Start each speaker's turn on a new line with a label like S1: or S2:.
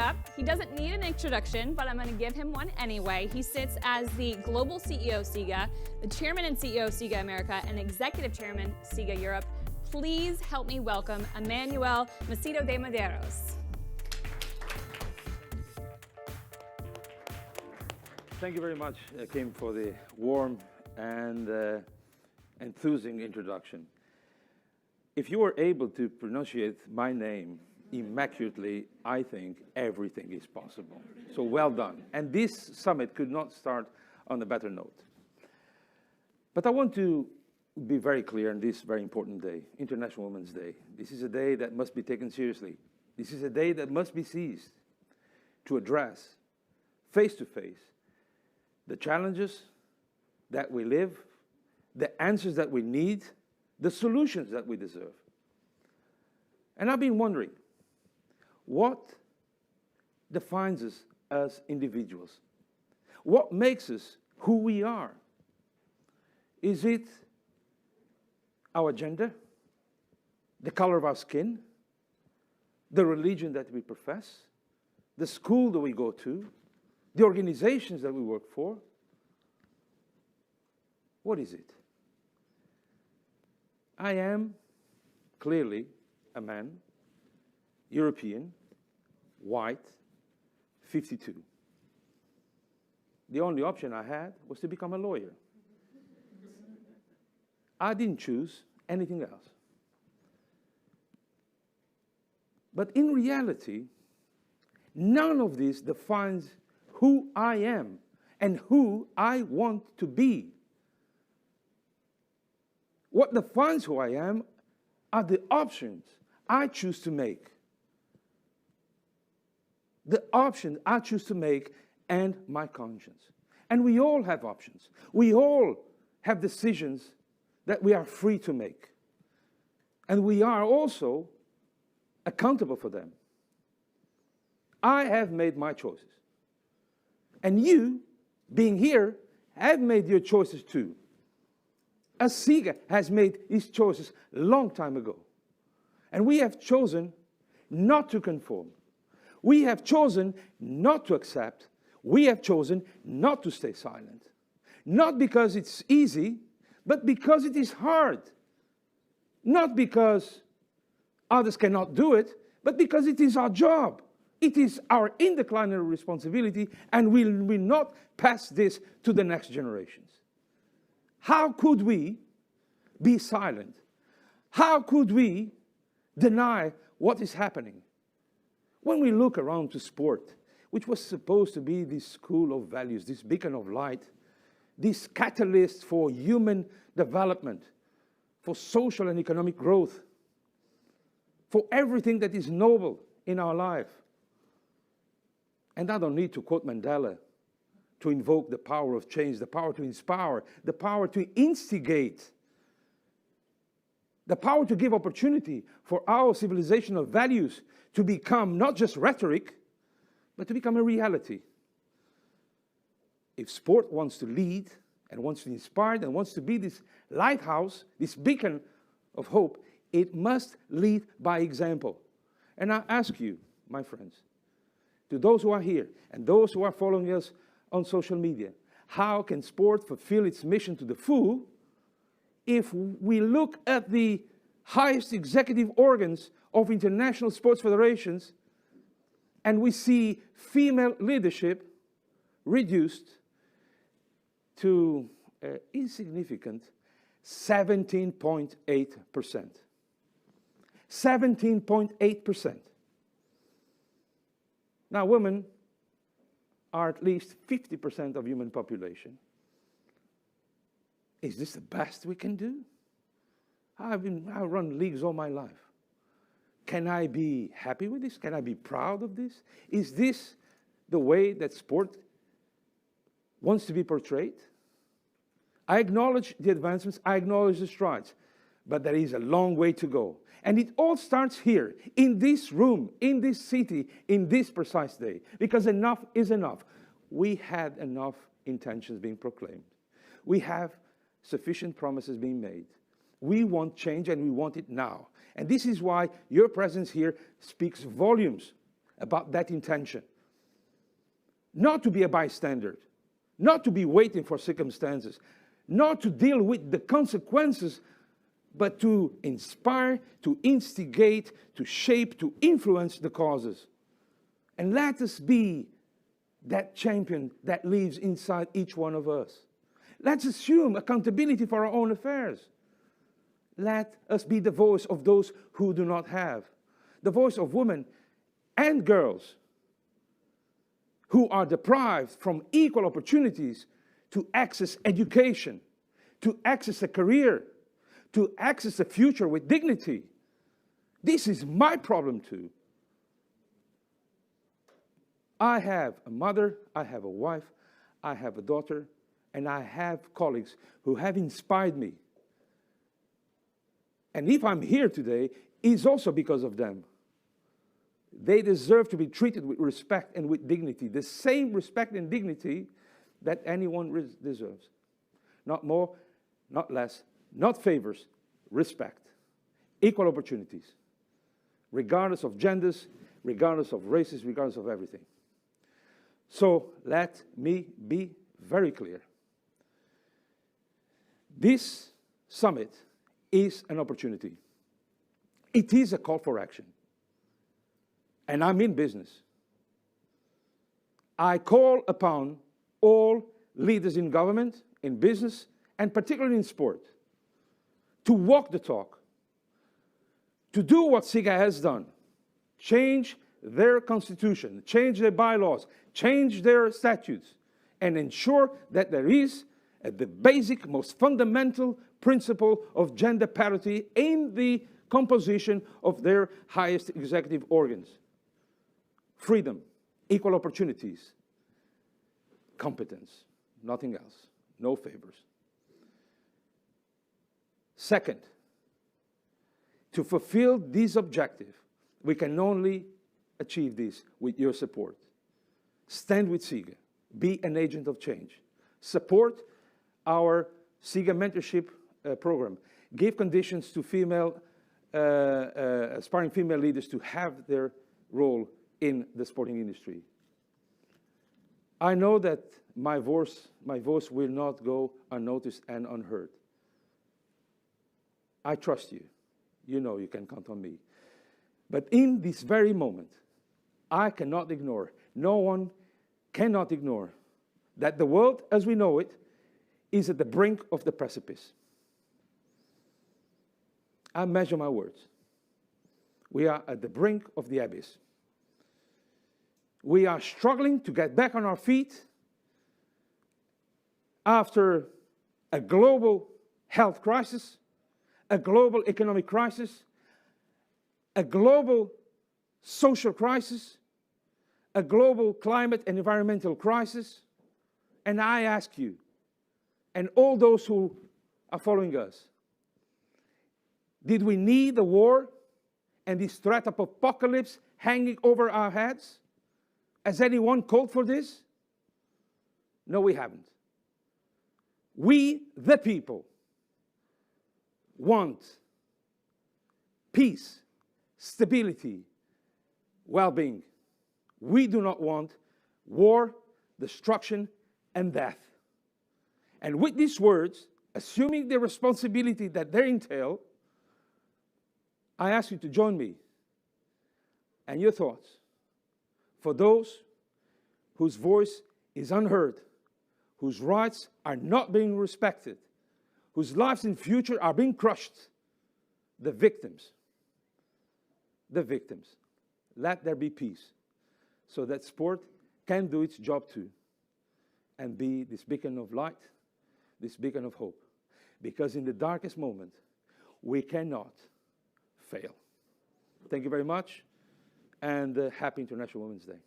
S1: up, he doesn't need an introduction, but I'm going to give him one anyway. He sits as the Global CEO SIGA, the Chairman and CEO SIGA America, and Executive Chairman SIGA Europe. Please help me welcome Emanuel Macedo de Medeiros.
S2: Thank you very much, Kim, for the warm and enthusing introduction. If you were able to pronunciate my name immaculately, I think everything is possible. So well done. And this summit could not start on a better note. But I want to be very clear on this very important day, International Women's Day. This is a day that must be taken seriously. This is a day that must be seized to address face to face the challenges that we live, the answers that we need, the solutions that we deserve. And I've been wondering, what defines us as individuals? What makes us who we are? Is it our gender, the color of our skin, the religion that we profess, the school that we go to, the organizations that we work for? What is it? I am clearly a man, European, white, 52. The only option I had was to become a lawyer. I didn't choose anything else. But in reality, none of this defines who I am and who I want to be. What defines who I am are the options I choose to make. The options I choose to make and my conscience. And we all have options. We all have decisions that we are free to make. And we are also accountable for them. I have made my choices. And you, being here, have made your choices too. As SIGA has made its choices a long time ago. And we have chosen not to conform. We have chosen not to accept. We have chosen not to stay silent. Not because it's easy, but because it is hard. Not because others cannot do it, but because it is our job. It is our indeclinable responsibility, and we will not pass this to the next generations. How could we be silent? How could we deny what is happening? When we look around to sport, which was supposed to be this school of values, this beacon of light, this catalyst for human development, for social and economic growth, for everything that is noble in our life. And I don't need to quote Mandela to invoke the power of change, the power to inspire, the power to instigate, the power to give opportunity for our civilizational values to become not just rhetoric, but to become a reality. If sport wants to lead and wants to inspire and wants to be this lighthouse, this beacon of hope, it must lead by example. And I ask you, my friends, to those who are here and those who are following us on social media, how can sport fulfill its mission to the full if we look at the highest executive organs of international sports federations and we see female leadership reduced to insignificant 17.8%. 17.8%. Now, women are at least 50% of human population. Is this the best we can do? I've run leagues all my life. Can I be happy with this? Can I be proud of this? Is this the way that sport wants to be portrayed? I acknowledge the advancements, I acknowledge the strides, but there is a long way to go. And it all starts here, in this room, in this city, in this precise day, because enough is enough. We had enough intentions being proclaimed. We have sufficient promises being made. We want change, and we want it now. And this is why your presence here speaks volumes about that intention. Not to be a bystander, not to be waiting for circumstances, not to deal with the consequences, but to inspire, to instigate, to shape, to influence the causes. And let us be that champion that lives inside each one of us. Let's assume accountability for our own affairs. Let us be the voice of those who do not have, the voice of women and girls who are deprived from equal opportunities to access education, to access a career, to access a future with dignity. This is my problem too. I have a mother, I have a wife, I have a daughter, and I have colleagues who have inspired me. And if I'm here today, it's also because of them. They deserve to be treated with respect and with dignity, the same respect and dignity that anyone deserves. Not more, not less, not favors, respect. Equal opportunities, regardless of genders, regardless of races, regardless of everything. So let me be very clear. This summit is an opportunity. It is a call for action. And I'm in business. I call upon all leaders in government, in business, and particularly in sport, to walk the talk, to do what SIGA has done, change their constitution, change their bylaws, change their statutes, and ensure that there is the basic, most fundamental principle of gender parity in the composition of their highest executive organs. Freedom, equal opportunities, competence, nothing else, no favors. Second, to fulfill this objective, we can only achieve this with your support. Stand with SIGA, be an agent of change. Support our SIGA mentorship program. Give conditions to female, aspiring female leaders to have their role in the sporting industry. I know that my voice will not go unnoticed and unheard. I trust you. You know you can count on me. But in this very moment, I cannot ignore, no one cannot ignore, that the world as we know it is at the brink of the precipice. I measure my words. We are at the brink of the abyss. We are struggling to get back on our feet after a global health crisis, a global economic crisis, a global social crisis, a global climate and environmental crisis. And I ask you, and all those who are following us, did we need a war and this threat of apocalypse hanging over our heads? Has anyone called for this? No, we haven't. We, the people, want peace, stability, well-being. We do not want war, destruction, and death. And with these words, assuming the responsibility that they entail, I ask you to join me and your thoughts for those whose voice is unheard, whose rights are not being respected, whose lives in future are being crushed, the victims. The victims. Let there be peace so that sport can do its job too and be this beacon of light, this beacon of hope. Because in the darkest moment, we cannot fail. Thank you very much, and happy International Women's Day.